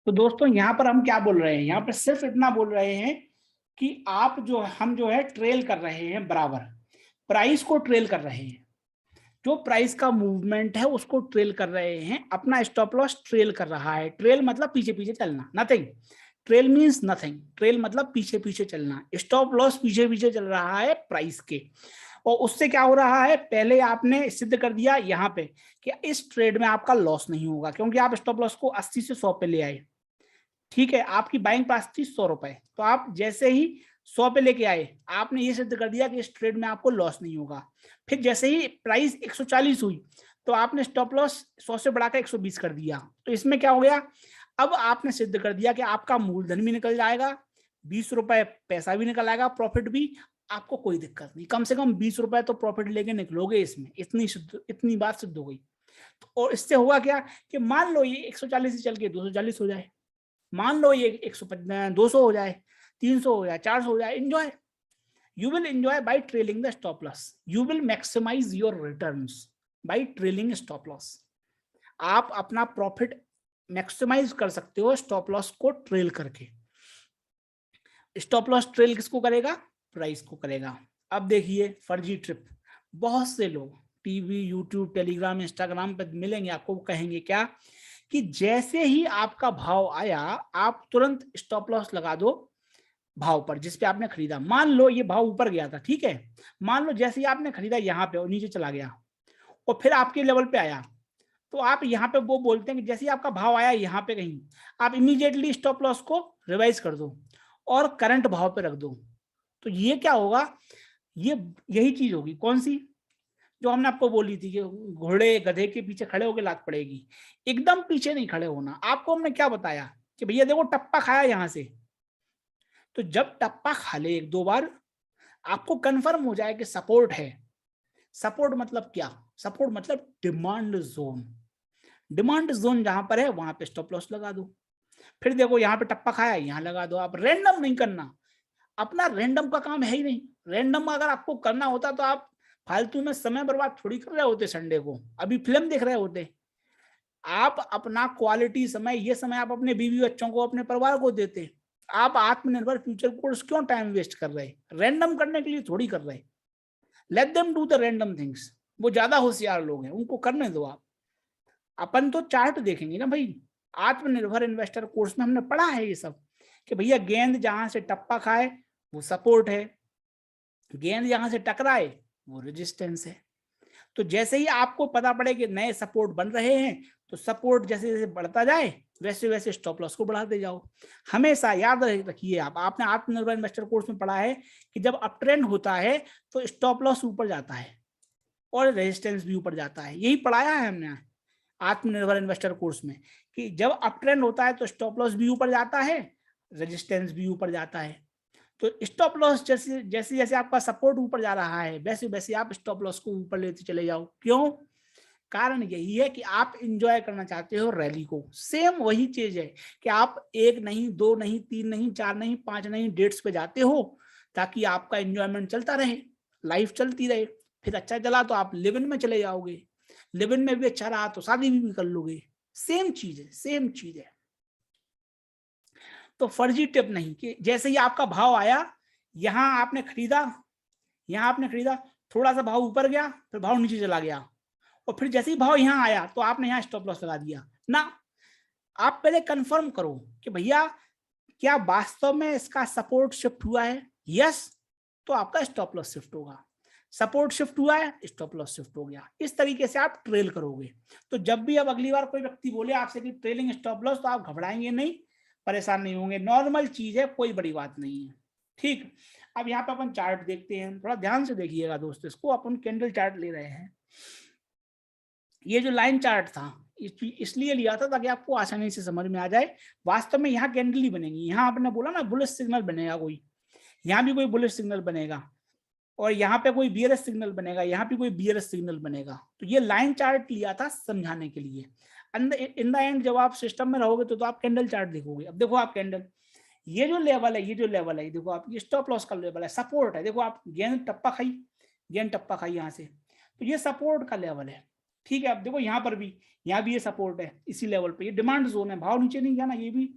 तो दोस्तों यहाँ पर हम क्या बोल रहे हैं, यहाँ पर सिर्फ इतना बोल रहे हैं कि आप हम जो है ट्रेल कर रहे हैं, बराबर प्राइस को ट्रेल कर रहे हैं, जो प्राइस का मूवमेंट है उसको ट्रेल कर रहे हैं, अपना स्टॉप लॉस ट्रेल कर रहा है। ट्रेल मतलब पीछे पीछे चलना, nothing. Trail means nothing, trail मतलब पीछे पीछे चलना। स्टॉप लॉस पीछे पीछे चल रहा है प्राइस के, और उससे क्या हो रहा है, पहले आपने सिद्ध कर दिया यहाँ पे कि इस ट्रेड में आपका लॉस नहीं होगा, क्योंकि आप स्टॉप लॉस को 80 से 100 पे ले आए। ठीक है, आपकी बाइंग प्राइस थी 100 रुपए, तो आप जैसे ही 100 पे लेके आए, आपने ये सिद्ध कर दिया कि इस ट्रेड में आपको लॉस नहीं होगा। फिर जैसे ही प्राइस 140 हुई, तो आपने स्टॉप लॉस 100 से बढ़ाकर 120 कर दिया। तो इसमें क्या हो गया, अब आपने सिद्ध कर दिया कि आपका मूलधन भी निकल जाएगा, 20 रुपए पैसा भी निकल आएगा, प्रॉफिट भी, आपको कोई दिक्कत नहीं। कम से कम 20 रुपए तो प्रॉफिट लेके निकलोगे इसमें, इतनी बात सिद्ध हो गई। और इससे होगा क्या कि मान लो ये 140 से चल के 240 हो जाए, मान लो ये 150 200 हो जाए, 300 हो जाए, 400 हो जाए, enjoy. You will enjoy by trailing the stop loss. You will maximise your returns by trailing stop loss. आप अपना प्रॉफिट मैक्सिमाइज कर सकते हो स्टॉप लॉस को ट्रेल करके। स्टॉप लॉस ट्रेल किसको करेगा, प्राइस को करेगा। अब देखिए फर्जी ट्रिप, बहुत से लोग टीवी, यूट्यूब, टेलीग्राम, इंस्टाग्राम पर मिलेंगे आपको, कहेंगे क्या कि जैसे ही आपका भाव आया, आप तुरंत स्टॉप लॉस लगा दो भाव पर जिस पे आपने खरीदा। मान लो ये भाव ऊपर गया था, ठीक है, मान लो जैसे ही आपने खरीदा यहाँ पे और नीचे चला गया और फिर आपके लेवल पे आया, तो आप यहाँ पे वो बोलते हैं कि जैसे ही आपका भाव आया यहाँ पे कहीं, आप इमीडिएटली स्टॉप लॉस को रिवाइज कर दो और करंट भाव पे रख दो। तो ये क्या होगा, ये यही चीज होगी, कौन सी, जो हमने आपको बोली थी कि घोड़े गधे के पीछे खड़े होकर लात पड़ेगी। एकदम पीछे नहीं खड़े होना। आपको हमने क्या बताया कि भैया देखो टप्पा खाया यहां से, तो जब टप्पा खा ले एक दो बार, आपको कंफर्म हो जाए कि सपोर्ट है। सपोर्ट मतलब क्या, सपोर्ट मतलब डिमांड जोन। डिमांड जोन जहां पर है वहां पे स्टॉप लॉस लगा दो। फिर देखो यहाँ पे टप्पा खाया, यहाँ लगा दो। आप रैंडम नहीं करना, अपना रैंडम का काम है ही नहीं। रैंडम अगर आपको करना होता तो आप फालतू में समय बर्बाद थोड़ी कर रहे होते, संडे को अभी फिल्म देख रहे होते। आप अपना क्वालिटी समय, ये समय आप अपने बीवी बच्चों को, अपने परिवार को देते। आप आत्मनिर्भर फ्यूचर कोर्स क्यों टाइम वेस्ट कर रहे, रैंडम करने के लिए थोड़ी कर रहे। Let them do the random things. वो ज्यादा होशियार लोग हैं, उनको करने दो आप। अपन तो चार्ट देखेंगे ना भाई। आत्मनिर्भर इन्वेस्टर कोर्स में हमने पढ़ा है ये सब कि भैया गेंद जहां से टप्पा खाए वो सपोर्ट है, गेंद यहां से टकराए वो रेजिस्टेंस है। तो जैसे ही आपको पता पड़े कि नए सपोर्ट बन रहे हैं, तो सपोर्ट जैसे जैसे बढ़ता जाए वैसे वैसे स्टॉप लॉस को बढ़ाते जाओ। हमेशा याद रखिए, आप आपने आत्मनिर्भर इन्वेस्टर कोर्स में पढ़ा है कि जब अप ट्रेंड होता है तो स्टॉप लॉस ऊपर जाता है और रेजिस्टेंस भी ऊपर जाता है। यही पढ़ाया है हमने आत्मनिर्भर इन्वेस्टर कोर्स में कि जब अप ट्रेंड होता है तो स्टॉप लॉस भी ऊपर जाता है, रेजिस्टेंस भी ऊपर जाता है। तो स्टॉप लॉस जैसे जैसे जैसे आपका सपोर्ट ऊपर जा रहा है वैसे वैसे आप स्टॉप लॉस को ऊपर लेते चले जाओ। क्यों, कारण यही है कि आप इंजॉय करना चाहते हो रैली को। सेम वही चीज है कि आप एक नहीं, दो नहीं, तीन नहीं, चार नहीं, पांच नहीं, डेट्स पे जाते हो ताकि आपका इंजॉयमेंट चलता रहे, लाइफ चलती रहे। फिर अच्छा चला तो आप लिव इन में चले जाओगे, लिव इन में भी अच्छा रहा तो शादी भी कर लोगे। सेम चीज है, सेम चीज है। तो फर्जी टिप नहीं कि जैसे ही आपका भाव आया, यहां आपने खरीदा, यहां आपने खरीदा, थोड़ा सा भाव ऊपर गया, फिर भाव नीचे चला गया, और फिर जैसे ही भाव यहां आया तो आपने यहां स्टॉप लॉस लगा दिया ना। आप पहले कंफर्म करो कि भैया क्या वास्तव में इसका सपोर्ट शिफ्ट हुआ है। यस, तो आपका स्टॉप लॉस शिफ्ट होगा। सपोर्ट शिफ्ट हुआ है, स्टॉप लॉस शिफ्ट हो गया। इस तरीके से आप ट्रेल करोगे। तो जब भी अब अगली बार कोई व्यक्ति बोले आपसे कि ट्रेलिंग स्टॉप लॉस, तो आप घबराएंगे नहीं, परेशान नहीं होंगे। नॉर्मल चीज है, कोई बड़ी बात नहीं है। ठीक, अब यहाँ पे अपन चार्ट देखते हैं, थोड़ा ध्यान से देखिएगा दोस्तों। इसको अपन कैंडल चार्ट ले रहे हैं। ये जो लाइन चार्ट था इसलिए लिया था ताकि आपको आसानी से समझ में आ जाए। वास्तव में यहाँ कैंडल ही बनेगी। यहाँ आपने बोला ना बुलिश सिग्नल बनेगा कोई, यहाँ भी कोई बुलिश सिग्नल बनेगा, और यहाँ पे कोई बियरिश सिग्नल बनेगा, यहाँ भी कोई बियरिश सिग्नल बनेगा। तो ये लाइन चार्ट लिया था समझाने के लिए। इन द एंड जब आप सिस्टम में रहोगे तो आप कैंडल चार्ट देखोगे। अब देखो आप कैंडल, ये जो लेवल है, ये जो लेवल है, देखो आप, ये स्टॉप लॉस का लेवल है, सपोर्ट है। देखो आप गेंद टप्पा खाई, गेंद टप्पा खाई यहाँ से, तो ये सपोर्ट का लेवल है। ठीक है, अब देखो यहाँ पर भी, यहाँ भी ये सपोर्ट है इसी लेवल पे, ये डिमांड जोन है, भाव नीचे नहीं गया ना, ये भी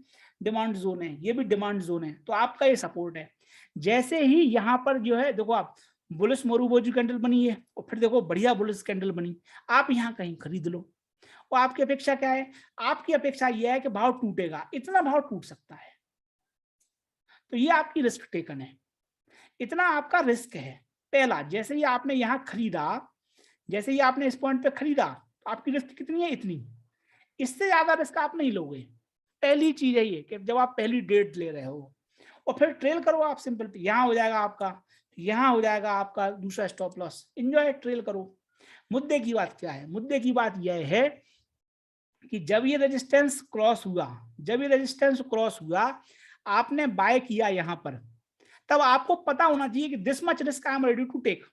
डिमांड जोन है, ये भी डिमांड जोन है, तो आपका ये सपोर्ट है। जैसे ही यहाँ पर जो है देखो आप बुलिश मोरूबोजी कैंडल बनी है और फिर देखो बढ़िया बुलिश कैंडल बनी, आप यहाँ कहीं खरीद लो। और आपकी अपेक्षा क्या है? आपकी अपेक्षा यह है कि भाव टूटेगा, इतना भाव टूट सकता है, तो ये आपकी रिस्क टेकन है, इतना आपका रिस्क है। पहला, जैसे ही आपने यहाँ खरीदा, जैसे ही आपने इस पॉइंट पे खरीदा, तो आपकी रिस्क कितनी है? इतनी, इससे ज्यादा रिस्क आप नहीं लोगे। पहली चीज है ये कि जब आप पहली डेट ले रहे हो और फिर ट्रेल करो आप, सिंपल, यहाँ हो जाएगा आपका, यहाँ हो जाएगा आपका दूसरा स्टॉप लॉस, एंजॉय, ट्रेल करो। मुद्दे की बात क्या है? मुद्दे की बात यह है कि जब ये रेजिस्टेंस क्रॉस हुआ, जब ये रेजिस्टेंस क्रॉस हुआ, आपने बाय किया यहाँ पर, तब आपको पता होना चाहिए कि this much risk I am ready to take,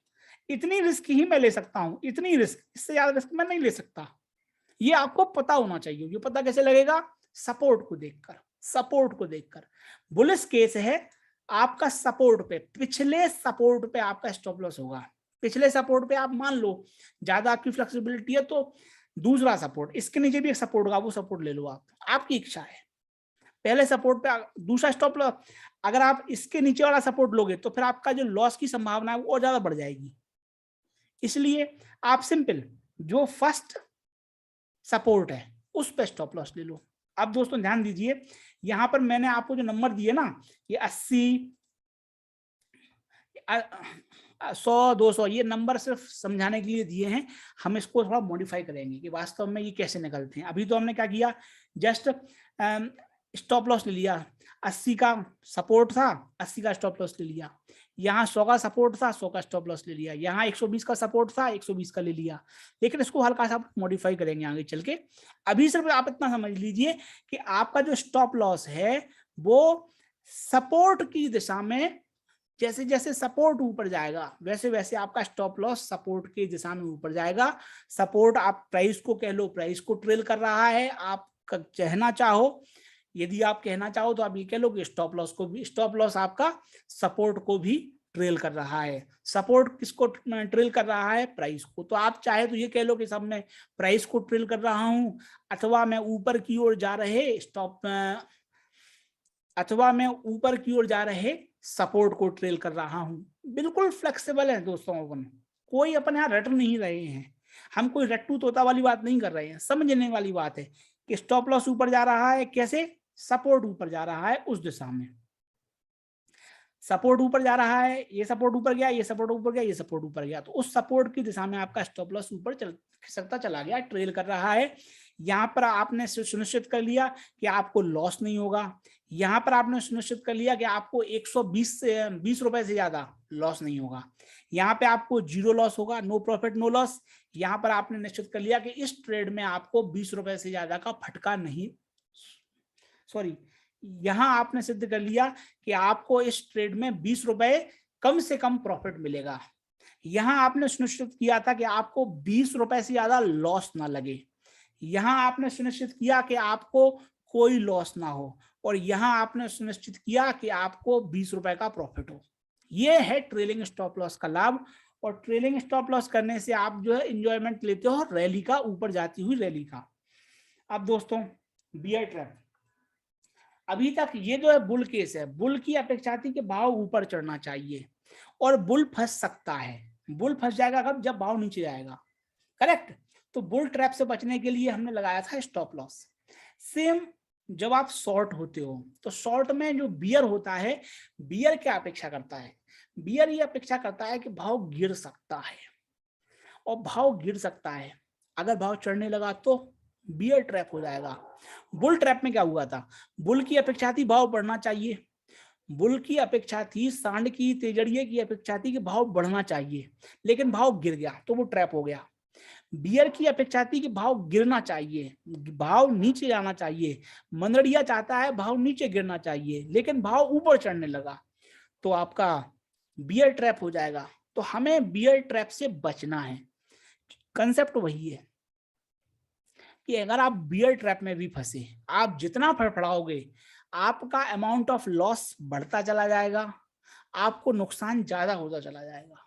इतनी रिस्क ही मैं ले सकता हूं, इतनी रिस्क, इससे ज्यादा रिस्क मैं नहीं ले सकता। ये आपको पता होना चाहिए। ये पता कैसे लगेगा? सपोर्ट को देखकर, सपोर्ट को देखकर। बुलिश केस है, आपका सपोर्ट पे, पिछले सपोर्ट पे आपका स्टॉप लॉस होगा। पिछले सपोर्ट पे आप मान लो ज्यादा आपकी फ्लेक्सिबिलिटी है तो दूसरा सपोर्ट, इसके नीचे भी एक सपोर्ट होगा, वो सपोर्ट ले लो आप, आपकी इच्छा है। पहले सपोर्ट पे दूसरा स्टॉप लॉस, अगर आप इसके नीचे वाला सपोर्ट लोगे तो फिर आपका जो लॉस की संभावना है वो और ज्यादा बढ़ जाएगी। इसलिए आप सिंपल जो फर्स्ट सपोर्ट है उस पे स्टॉप लॉस ले लो। अब दोस्तों ध्यान दीजिए, यहां पर मैंने आपको जो नंबर दिए ना, ये 80, 100, 200, ये नंबर सिर्फ समझाने के लिए दिए हैं। हम इसको थोड़ा मॉडिफाई करेंगे कि वास्तव में ये कैसे निकलते हैं। अभी तो हमने क्या किया, जस्ट स्टॉप लॉस ले लिया, 80 का सपोर्ट था, 80 का स्टॉप लॉस ले लिया, यहाँ 100 का सपोर्ट था, 100 का स्टॉप लॉस ले लिया, यहाँ 120 का सपोर्ट था, 120 का ले लिया। लेकिन इसको हल्का सा मॉडिफाई करेंगे आगे चल के। अभी सिर्फ आप इतना समझ लीजिए कि आपका जो स्टॉप लॉस है वो सपोर्ट की दिशा में, जैसे जैसे सपोर्ट ऊपर जाएगा वैसे वैसे आपका स्टॉप लॉस सपोर्ट की दिशा में ऊपर जाएगा। सपोर्ट आप प्राइस को कह लो, प्राइस को ट्रेल कर रहा है, आप कहना चाहो, यदि आप कहना चाहो तो आप ये कह लो कि स्टॉप लॉस को भी, स्टॉप लॉस आपका सपोर्ट को भी ट्रेल कर रहा है। सपोर्ट किसको ट्रेल कर रहा है? प्राइस को। तो आप चाहे तो ये कह लो कि सब मैं प्राइस को ट्रेल कर रहा हूं, अथवा मैं ऊपर की ओर जा रहे स्टॉप, अथवा मैं ऊपर की ओर जा रहे सपोर्ट को ट्रेल कर रहा हूं। बिल्कुल फ्लेक्सिबल है दोस्तों, अपन कोई अपन यहाँ रट नहीं रहे हैं, हम कोई रट्टू तोता वाली बात नहीं कर रहे हैं, समझने वाली बात है कि स्टॉप लॉस ऊपर जा रहा है, कैसे? सपोर्ट ऊपर जा रहा है उस दिशा में, सपोर्ट ऊपर जा रहा है, ये सपोर्ट ऊपर गया, ये सपोर्ट ऊपर गया, ये सपोर्ट ऊपर गया, तो उस सपोर्ट की दिशा में आपका स्टॉप लॉस ऊपर खिसकता चला गया, ट्रेल कर रहा है। यहाँ पर आपने सुनिश्चित कर लिया कि आपको लॉस नहीं होगा, यहाँ पर आपने सुनिश्चित कर लिया कि आपको 120 रुपए से ज्यादा लॉस नहीं होगा, यहाँ पे आपको जीरो लॉस होगा, नो प्रॉफिट नो लॉस। यहाँ पर आपने निश्चित कर लिया कि इस ट्रेड में आपको 20 रुपए से ज्यादा का फटका नहीं, सॉरी, यहां आपने सिद्ध कर लिया कि आपको इस ट्रेड में 20 रुपए कम से कम प्रॉफिट मिलेगा। यहां आपने सुनिश्चित किया था कि आपको 20 रुपए से ज्यादा लॉस ना लगे, यहां आपने सुनिश्चित किया कि आपको कोई लॉस ना हो, और यहां आपने सुनिश्चित किया कि आपको 20 रुपए का प्रॉफिट हो। यह है ट्रेलिंग स्टॉप लॉस का लाभ। और ट्रेलिंग स्टॉप लॉस करने से आप जो है इंजॉयमेंट लेते हो रैली का, ऊपर जाती हुई रैली का। अब दोस्तों बियर ट्रैप, अभी तक ये जो है बुल केस है, बुल की अपेक्षा थी कि भाव ऊपर चढ़ना चाहिए, और बुल फंस सकता है। बुल फंस जाएगा कब? जब भाव नीचे जाएगा, करेक्ट। तो बुल ट्रैप से बचने के लिए हमने लगाया था स्टॉप लॉस। सेम जब आप शॉर्ट होते हो तो शॉर्ट में जो बियर होता है, बियर क्या अपेक्षा करता है? बियर ये अपेक्षा करता है कि भाव गिर सकता है, और भाव गिर सकता है, अगर भाव चढ़ने लगा तो बियर ट्रैप हो जाएगा। बुल ट्रैप में क्या हुआ था? बुल की अपेक्षा थी भाव बढ़ना चाहिए, बुल की अपेक्षा थी, सांड की, तेजड़िए की अपेक्षा थी कि भाव बढ़ना चाहिए, लेकिन भाव गिर गया तो वो ट्रैप हो गया। बियर की अपेक्षा थी कि भाव गिरना चाहिए, भाव नीचे जाना चाहिए, मंदड़िया चाहता है भाव नीचे गिरना चाहिए, लेकिन भाव ऊपर चढ़ने लगा, तो आपका बियर ट्रैप हो जाएगा। तो हमें बियर ट्रैप से बचना है। कंसेप्ट वही है कि अगर आप बियर ट्रैप में भी फंसे, आप जितना फड़फड़ाओगे आपका अमाउंट ऑफ लॉस बढ़ता चला जाएगा, आपको नुकसान ज्यादा होता चला जाएगा।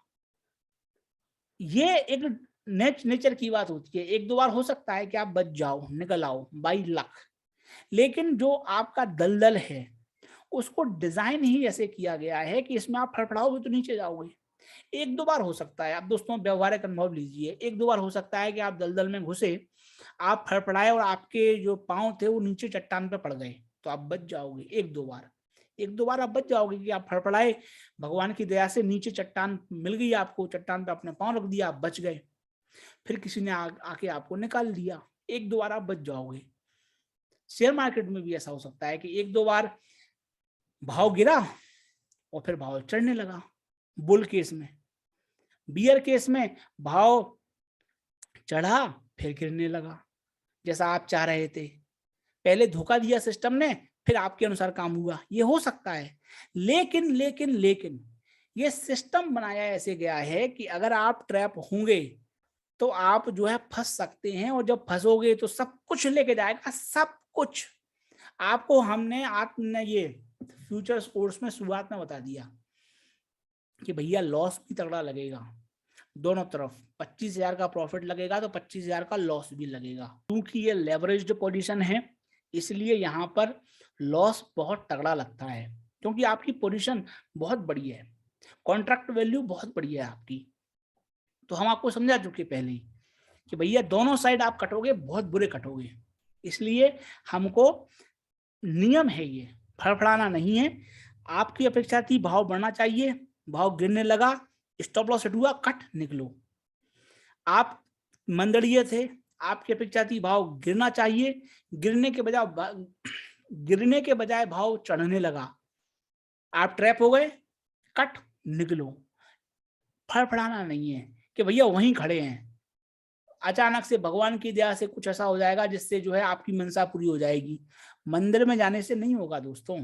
ये एक नेचर की बात होती है, एक दो बार हो सकता है कि आप बच जाओ, निकल आओ बाई लक, लेकिन जो आपका दलदल है उसको डिजाइन ही ऐसे किया गया है कि इसमें आप फड़फड़ाओगे तो नीचे जाओगे। एक दो बार हो सकता है, आप दोस्तों व्यवहारिक अनुभव लीजिए, एक दो बार हो सकता है कि आप दलदल में घुसे, आप फड़फड़ाए और आपके जो पांव थे वो नीचे चट्टान पे पड़ गए, तो आप बच जाओगे। एक दो बार, एक दो बार आप बच जाओगे कि आप फड़फड़ाए, भगवान की दया से नीचे चट्टान मिल गई आपको, चट्टान पे अपने पांव रख दिया, आप बच गए, फिर किसी ने आके आपको निकाल दिया, एक दो बार आप बच जाओगे। शेयर मार्केट में भी ऐसा हो सकता है कि एक दो बार भाव गिरा और फिर भाव चढ़ने लगा, बुल केस में। बियर केस में भाव चढ़ा फिर गिरने लगा, जैसा आप चाह रहे थे, पहले धोखा दिया सिस्टम ने, फिर आपके अनुसार काम हुआ, ये हो सकता है। लेकिन लेकिन लेकिन ये सिस्टम बनाया ऐसे गया है कि अगर आप ट्रैप होंगे तो आप जो है फंस सकते हैं, और जब फंसोगे तो सब कुछ लेके जाएगा, सब कुछ। आपको हमने ये फ्यूचर्स कोर्स में शुरुआत में बता दिया कि भैया लॉस भी तगड़ा लगेगा, दोनों तरफ 25,000 का प्रॉफिट लगेगा तो 25,000 का लॉस भी लगेगा। क्योंकि ये लेवरेज्ड पोजीशन है, इसलिए यहाँ पर लॉस बहुत तगड़ा लगता है, क्योंकि आपकी पोजीशन बहुत बड़ी है, कॉन्ट्रैक्ट वैल्यू बहुत बड़ी है आपकी। तो हम आपको समझा चुके पहले ही कि भैया दोनों साइड आप कटोगे, बहुत बुरे कटोगे, इसलिए हमको नियम है ये, फड़फड़ाना नहीं है। आपकी अपेक्षा थी भाव बढ़ना चाहिए, भाव गिरने लगा, स्टॉप लॉस हिट हुआ, कट निकलो। आप मंदड़िए थे, आपकी अपेक्षा थी भाव गिरना चाहिए, गिरने के बजाय भाव चढ़ने लगा, आप ट्रैप हो गए, कट निकलो। फड़फड़ाना नहीं है कि भैया वहीं खड़े हैं, अचानक से भगवान की दया से कुछ ऐसा हो जाएगा जिससे जो है आपकी मनसा पूरी हो जाएगी। मंदिर में जाने से नहीं होगा दोस्तों,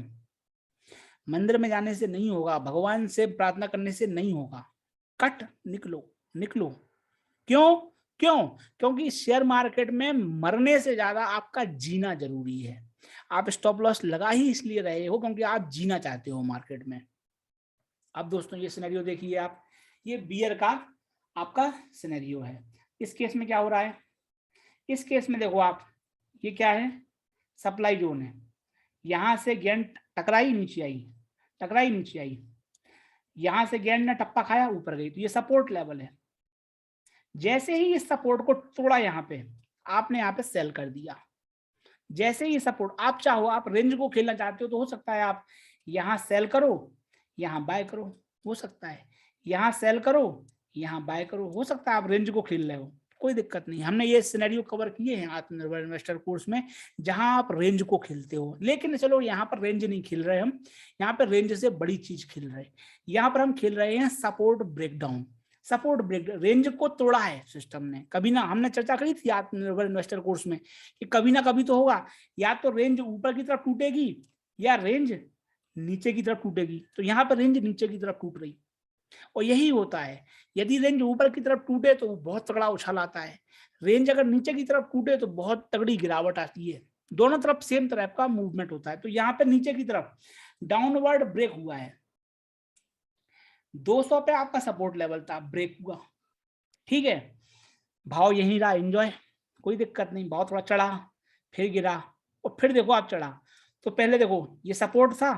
मंदिर में जाने से नहीं होगा, भगवान से प्रार्थना करने से नहीं होगा। कट निकलो, निकलो। क्यों? क्यों? क्योंकि शेयर मार्केट में मरने से ज्यादा आपका जीना जरूरी है। आप स्टॉप लॉस लगा ही इसलिए रहे हो क्योंकि आप जीना चाहते हो मार्केट में। अब दोस्तों ये सिनेरियो देखिए आप, ये बियर का आपका सिनेरियो है। इस केस में क्या हो रहा है, इस केस में देखो आप, ये क्या है, सप्लाई जोन है, यहां से गेंद टकराई नीचे आई, टकराई नीचे आई, यहां से गेंद ने टप्पा खाया ऊपर गई, तो ये सपोर्ट लेवल है। जैसे ही इस सपोर्ट को तोड़ा, यहाँ पे आपने यहाँ पे सेल कर दिया, जैसे ही सपोर्ट, आप चाहो आप रेंज को खेलना चाहते हो तो हो सकता है आप यहाँ सेल करो, यहाँ बाय करो, हो सकता है यहाँ सेल करो, यहाँ बाय करो, हो सकता है आप रेंज को खेल रहे हो, कोई दिक्कत नहीं। हमने ये सिनेरियो कवर किए हैं आत्मनिर्भर इन्वेस्टर कोर्स में, जहां आप रेंज को खेलते हो। लेकिन चलो यहाँ पर रेंज नहीं खेल रहे हम, यहाँ पर रेंज से बड़ी चीज खेल रहे हैं, यहाँ पर हम खेल रहे हैं support breakdown. Support break, range को तोड़ा है सिस्टम ने, कभी ना, हमने चर्चा करी थी आत्मनिर्भर इन्वेस्टर कोर्स में कि कभी ना कभी तो होगा, या तो रेंज ऊपर की तरफ टूटेगी या रेंज नीचे की तरफ टूटेगी। तो यहाँ पर रेंज नीचे की तरफ टूट रही, और यही होता है, यदि रेंज ऊपर की तरफ टूटे तो बहुत तगड़ा उछाल आता है, रेंज अगर नीचे की तरफ टूटे तो बहुत तगड़ी गिरावट आती है, दोनों तरफ सेम तरह का मूवमेंट होता है। तो यहाँ पे नीचे की तरफ डाउनवर्ड ब्रेक हुआ है, 200 पे आपका सपोर्ट लेवल था, ब्रेक हुआ, ठीक है, भाव यहीं रहा, एंजॉय, कोई दिक्कत नहीं, भाव थोड़ा चढ़ा फिर गिरा और फिर देखो आप चढ़ा। तो पहले देखो ये सपोर्ट था,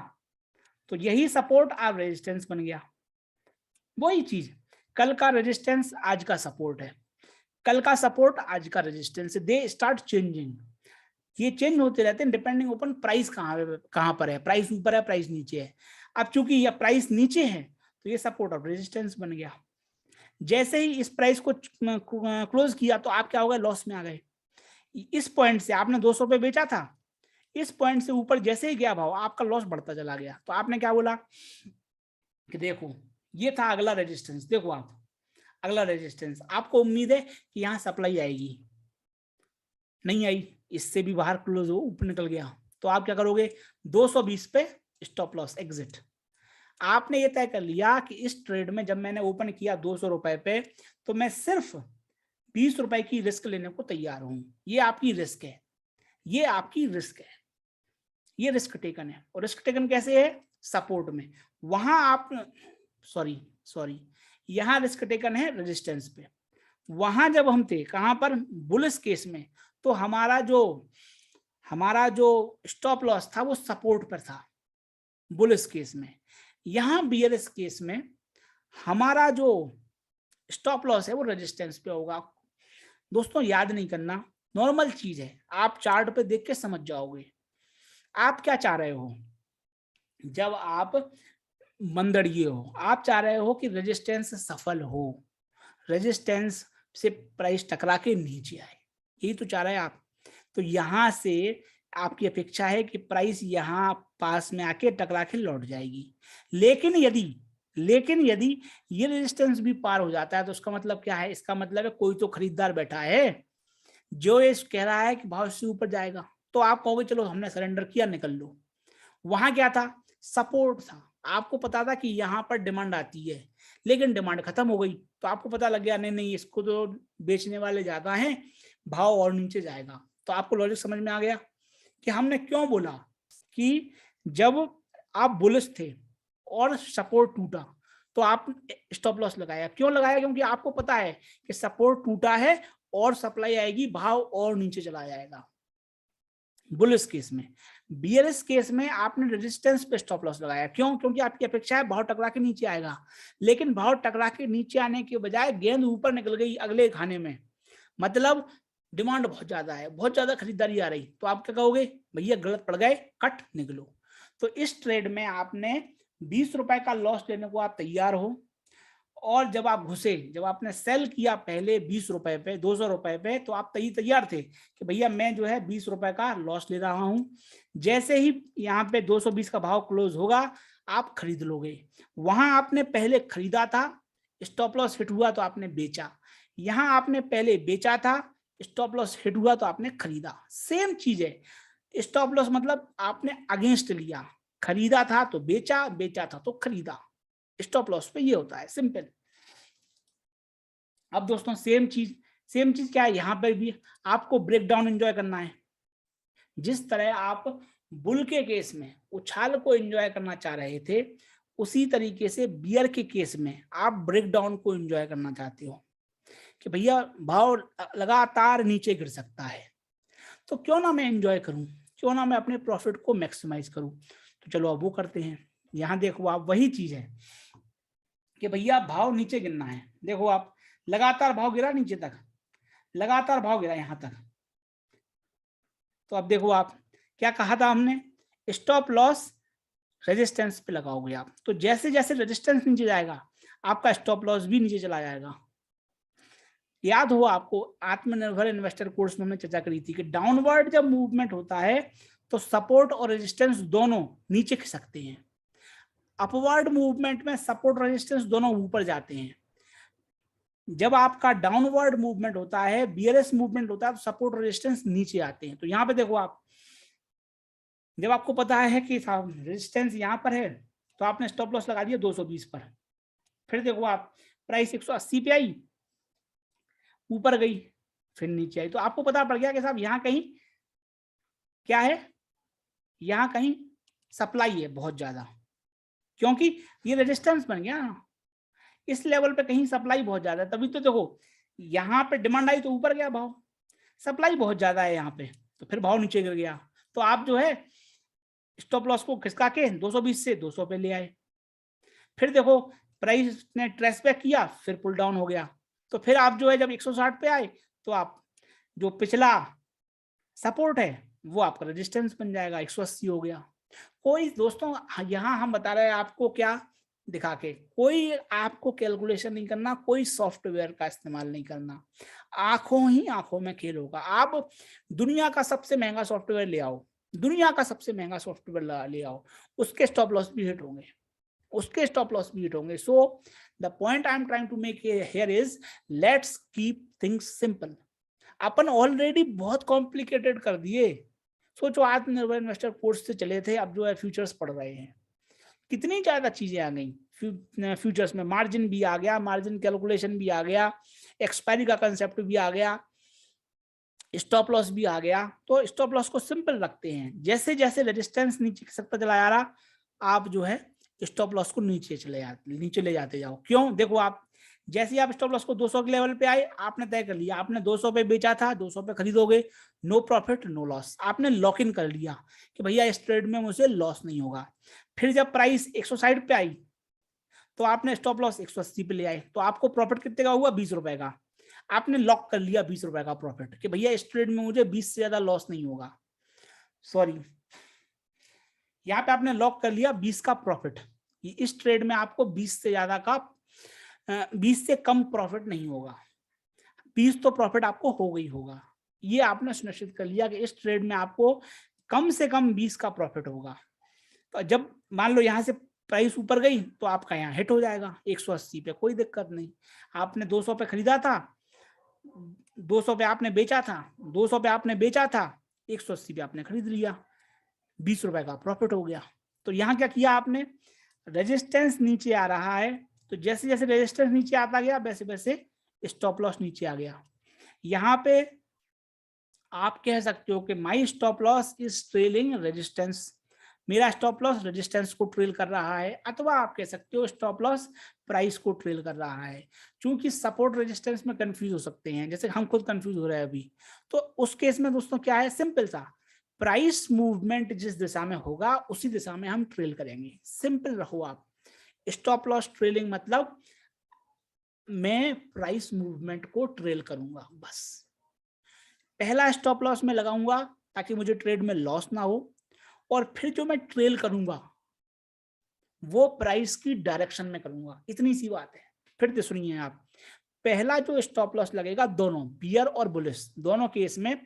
तो यही सपोर्ट आप रेजिस्टेंस बन गया, वही चीज, कल का रेजिस्टेंस आज का सपोर्ट है, कल का सपोर्ट आज का रेजिस्टेंस है, दे स्टार्ट चेंजिंग, ये चेंज होते रहते हैं डिपेंडिंग ओपन प्राइस कहाँ पर है, प्राइस ऊपर है प्राइस नीचे है। अब चूंकि ये प्राइस नीचे है तो ये सपोर्ट और रेजिस्टेंस बन गया, जैसे ही इस प्राइस को क्लोज किया तो आप क्या हो गए, लॉस में आ गए। इस पॉइंट से आपने 200 पे बेचा था, इस पॉइंट से ऊपर जैसे ही गया भाव आपका लॉस बढ़ता चला गया। तो आपने क्या बोला कि देखो ये था अगला रेजिस्टेंस, देखो आप अगला रेजिस्टेंस, आपको उम्मीद है कि यहाँ सप्लाई आएगी, नहीं आई, इससे भी बाहर क्लोज हो, ऊपर निकल गया, तो आप क्या करोगे, 220 पे स्टॉप लॉस एग्जिट। आपने ये तय कर लिया कि इस ट्रेड में जब मैंने ओपन किया 200 रुपए पे, तो मैं सिर्फ 20 रुपए की रिस्क लेने को तैयार हूं। ये आपकी रिस्क है, ये आपकी रिस्क है, ये रिस्क टेकन है। और रिस्क टेकन कैसे है, सपोर्ट में, वहां आप सॉरी यहां रिस्क टेकन है रेजिस्टेंस पे, वहां जब हम थे कहां पर, बुलिश केस में, तो हमारा जो स्टॉप लॉस था वो सपोर्ट पर था बुलिश केस में। यहां बियरिश केस में हमारा जो स्टॉप लॉस है वो रेजिस्टेंस पे होगा। दोस्तों याद नहीं करना, नॉर्मल चीज है, आप चार्ट पे देख के समझ जाओगे। आप क्या चाह रहे हो, जब आप मंदड़िए हो, आप चाह रहे हो कि रेजिस्टेंस सफल हो, रेजिस्टेंस से प्राइस टकरा के नीचे आए, यही तो चाह रहे हैं आप। तो यहां से आपकी अपेक्षा है कि प्राइस यहां पास में आके टकरा के लौट जाएगी। लेकिन यदि ये रेजिस्टेंस भी पार हो जाता है तो उसका मतलब क्या है, इसका मतलब है कोई तो खरीदार बैठा है जो ये कह रहा है कि भाव इससे ऊपर जाएगा, तो आप कहोगे चलो हमने सरेंडर किया, निकल लो। वहां क्या था, सपोर्ट था, आपको पता था कि यहाँ पर डिमांड आती है, लेकिन डिमांड खत्म हो गई, तो आपको पता लग गया नहीं नहीं इसको तो बेचने वाले ज्यादा हैं, भाव और नीचे जाएगा। तो आपको लॉजिक समझ में आ गया कि हमने क्यों बोला कि जब आप बुलिश थे और सपोर्ट टूटा तो आप स्टॉप लॉस लगाया। क्यों लगाया, क्योंकि आपको पता है कि सपोर्ट टूटा है और सप्लाई आएगी, भाव और नीचे चला जाएगा बुलिश केस में। बियरिश केस में आपने रेजिस्टेंस पे स्टॉप लॉस लगाया। क्यों, क्योंकि आपकी अपेक्षा है भाव टकरा के नीचे आएगा, लेकिन भाव टकरा के नीचे आने के बजाय गेंद ऊपर निकल गई अगले खाने में, मतलब डिमांड बहुत ज्यादा है, बहुत ज्यादा खरीदारी आ रही, तो आप क्या कहोगे, भैया गलत पड़ गए, कट निकलो। तो इस ट्रेड में आपने 20 रुपए का लॉस लेने को आप तैयार हो, और जब आप घुसे, जब आपने सेल किया पहले 20 रुपए पे, 200 रुपए पे, तो आप तैयार थे कि भैया मैं जो है 20 रुपए का लॉस ले रहा हूं। जैसे ही यहाँ पे 220 का भाव क्लोज होगा आप खरीद लोगे। वहां आपने पहले खरीदा था, स्टॉप लॉस हिट हुआ तो आपने बेचा। यहां आपने पहले बेचा था, स्टॉप लॉस हिट हुआ तो आपने खरीदा। सेम चीज है, स्टॉप लॉस मतलब आपने अगेंस्ट लिया, खरीदा था तो बेचा, बेचा था तो खरीदा। स्टॉप लॉस पे ये होता है, सिंपल। अब दोस्तों सेम चीज क्या है, यहां पर भी आपको ब्रेक डाउन एंजॉय करना है। जिस तरह आप बुल के केस में उछाल को एंजॉय करना चाह रहे थे, उसी तरीके से बियर के केस में आप ब्रेक डाउन को एंजॉय करना चाहते हो कि भैया भाव लगातार नीचे गिर सकता है, तो क्यों ना मैं एंजॉय करूं, क्यों ना मैं अपने प्रॉफिट को मैक्सिमाइज करूं। तो चलो अब वो करते हैं। यहां देखो आप, वही चीज है कि भैया भाव नीचे गिरना है। देखो आप, लगातार भाव गिरा नीचे तक, लगातार भाव गिरा यहां तक। तो अब देखो आप, क्या कहा था हमने, स्टॉप लॉस रेजिस्टेंस पे लगाओगे आप, तो जैसे जैसे रेजिस्टेंस नीचे जाएगा आपका स्टॉप लॉस भी नीचे चला जाएगा। याद हो आपको, आत्मनिर्भर इन्वेस्टर कोर्स में हमने चर्चा करी थी कि डाउनवर्ड जब मूवमेंट होता है तो सपोर्ट और रेजिस्टेंस दोनों नीचे खिसकते हैं, अपवर्ड मूवमेंट में सपोर्ट रेजिस्टेंस दोनों ऊपर जाते हैं। जब आपका डाउनवर्ड मूवमेंट होता है, बियरिश मूवमेंट होता है, तो सपोर्ट रेजिस्टेंस नीचे आते हैं। तो यहां पे देखो आप, जब आपको पता है कि रेजिस्टेंस यहां पर है तो आपने स्टॉप लॉस लगा दिया 220 पर। फिर देखो आप, प्राइस 180 पे आई, ऊपर गई, फिर नीचे आई, तो आपको पता पड़ गया कि साहब यहां कहीं क्या है, यहां कहीं सप्लाई है बहुत ज्यादा, क्योंकि ये रेजिस्टेंस बन गया ना, इस लेवल पे कहीं सप्लाई बहुत ज्यादा है। तभी तो देखो यहाँ पे डिमांड आई तो ऊपर गया भाव, सप्लाई बहुत ज्यादा है यहाँ पे, तो फिर भाव नीचे गिर गया। तो आप जो है स्टॉप लॉस को खिसका के 220 से 200 पे ले आए। फिर देखो प्राइस ने ट्रेस बैक किया, फिर पुल डाउन हो गया, तो फिर आप जो है जब 160 पे आए तो आप जो पिछला सपोर्ट है वो आपका रेजिस्टेंस बन जाएगा, 180 हो गया। कोई दोस्तों यहाँ हम बता रहे हैं आपको क्या दिखा के, कोई आपको कैलकुलेशन नहीं करना, कोई सॉफ्टवेयर का इस्तेमाल नहीं करना, आंखों ही आंखों में खेल होगा। आप दुनिया का सबसे महंगा सॉफ्टवेयर ले आओ, दुनिया का सबसे महंगा सॉफ्टवेयर ले आओ, उसके स्टॉप लॉस भी हिट होंगे, उसके स्टॉप लॉस भी हिट होंगे। So the point I am trying to make here is, let's keep things simple. अपन ऑलरेडी बहुत कॉम्प्लिकेटेड कर दिए। सोचो आत्मनिर्भर इन्वेस्टर कोर्स से चले थे, अब जो है फ्यूचर्स पढ़ रहे हैं, कितनी ज्यादा चीजें आ गई। फ्यूचर्स में मार्जिन भी आ गया, मार्जिन कैलकुलेशन भी आ गया, एक्सपायरी का कंसेप्ट भी आ गया, स्टॉप लॉस भी आ गया। तो स्टॉप लॉस को सिंपल रखते हैं, जैसे जैसे रेजिस्टेंस नीचे खिसकता चला जा रहा, आप जो है स्टॉप लॉस को नीचे ले जाते जाओ। क्यों, देखो आप जैसे ही आप स्टॉप लॉस को 200 के लेवल पे आए, आपने तय कर लिया, आपने 200 पे बेचा था, 200 पे खरीदोगे, नो प्रॉफिट नो लॉस, आपने लॉक इन कर लिया कि भैया इस ट्रेड में मुझे लॉस नहीं होगा। फिर जब प्राइस 160 पे आई तो आपने स्टॉप लॉस 180 पे ले आए, तो आपको प्रॉफिट कितने का हुआ? 20 रुपए का। आपने लॉक कर लिया 20 रुपए का प्रॉफिट कि भैया इस ट्रेड में मुझे 20 से ज्यादा लॉस नहीं होगा। सॉरी, यहाँ पे आपने लॉक कर लिया 20 का प्रॉफिट, इस ट्रेड में आपको 20 से ज्यादा का 20 से कम प्रॉफिट नहीं होगा, 20 तो प्रॉफिट आपको हो गई होगा। ये आपने सुनिश्चित कर लिया कि इस ट्रेड में आपको कम से कम 20 का प्रॉफिट होगा। तो जब मान लो यहाँ से प्राइस ऊपर गई तो आपका यहाँ हिट हो जाएगा 180 पे, कोई दिक्कत नहीं। आपने 200 पे खरीदा था, 200 पे आपने बेचा था, 200 पे आपने बेचा था, 180 पे आपने खरीद लिया, 20 रुपए का प्रॉफिट हो गया। तो यहाँ क्या किया आपने? रेजिस्टेंस नीचे आ रहा है, तो जैसे जैसे रेजिस्टेंस नीचे आता गया वैसे वैसे स्टॉप लॉस नीचे आ गया। यहाँ पे आप कह सकते हो कि माई stop loss is trailing resistance, मेरा स्टॉप लॉस रेजिस्टेंस को ट्रेल कर रहा है, अथवा आप कह सकते हो स्टॉप लॉस प्राइस को ट्रेल कर रहा है। क्योंकि सपोर्ट रेजिस्टेंस में कंफ्यूज हो सकते हैं, जैसे हम खुद कंफ्यूज हो रहे हैं अभी, तो उस केस में दोस्तों क्या है, सिंपल सा, प्राइस मूवमेंट जिस दिशा में होगा उसी दिशा में हम ट्रेल करेंगे। सिंपल रहो आप। स्टॉप लॉस ट्रेलिंग मतलब मैं प्राइस मूवमेंट को ट्रेल करूंगा, बस। पहला स्टॉप लॉस में लगाऊंगा ताकि मुझे ट्रेड में लॉस ना हो, और फिर जो मैं ट्रेल करूंगा वो प्राइस की डायरेक्शन में करूंगा, इतनी सी बात है। फिर से सुनिए आप, पहला जो स्टॉप लॉस लगेगा, दोनों बियर और बुलिश दोनों केस में,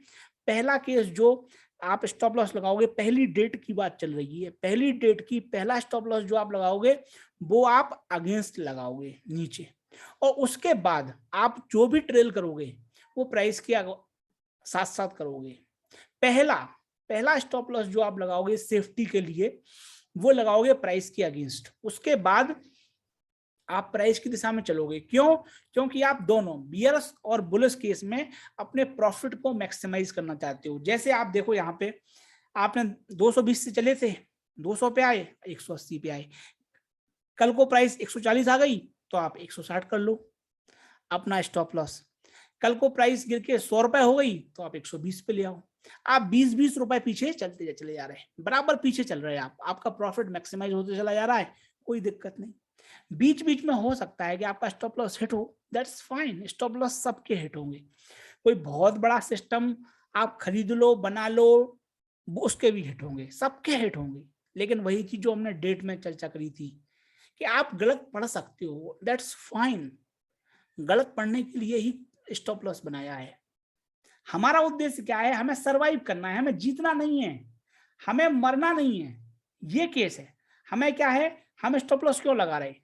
पहला केस जो आप स्टॉप लॉस लगाओगे, पहली डेट की बात चल रही है, पहली डेट की पहला स्टॉप लॉस जो आप लगाओगे वो आप अगेंस्ट लगाओगे नीचे, और उसके बाद आप जो भी ट्रेल करोगे वो प्राइस के साथ साथ करोगे। पहला पहला स्टॉप लॉस जो आप लगाओगे सेफ्टी के लिए वो लगाओगे प्राइस के अगेंस्ट, उसके बाद आप प्राइस की दिशा में चलोगे। क्यों? क्योंकि आप दोनों बियर्स और बुलिश केस में अपने प्रॉफिट को मैक्सिमाइज करना चाहते हो। जैसे आप देखो यहाँ पे आपने 220 से चले थे, 200 पे आए, 180 पे आए, कल को प्राइस 140 आ गई तो आप 160 कर लो अपना स्टॉप लॉस। कल को प्राइस गिर के 100 रुपए हो गई तो आप 120 पे ले आओ। आप 20-20 रुपए पीछे चलते चले जा रहे हैं, बराबर पीछे चल रहे हैं आप, आपका प्रॉफिट मैक्सिमाइज होते चला जा रहा है, कोई दिक्कत नहीं। बीच बीच में हो सकता है कि आपका स्टॉप लॉस हिट हो, दैट्स फाइन, स्टॉप लॉस सबके हिट होंगे। कोई बहुत बड़ा सिस्टम आप खरीद लो, बना लो, उसके भी हिट होंगे, सबके हिट होंगे। लेकिन वही चीज जो हमने डेट में चर्चा करी थी कि आप गलत पढ़ सकते हो, दैट्स फाइन, गलत पढ़ने के लिए ही स्टॉप लॉस बनाया है। हमारा उद्देश्य क्या है? हमें सरवाइव करना है, हमें जीतना नहीं है, हमें मरना नहीं है, ये केस है। हमें क्या है, हम स्टॉप लॉस क्यों लगा रहे?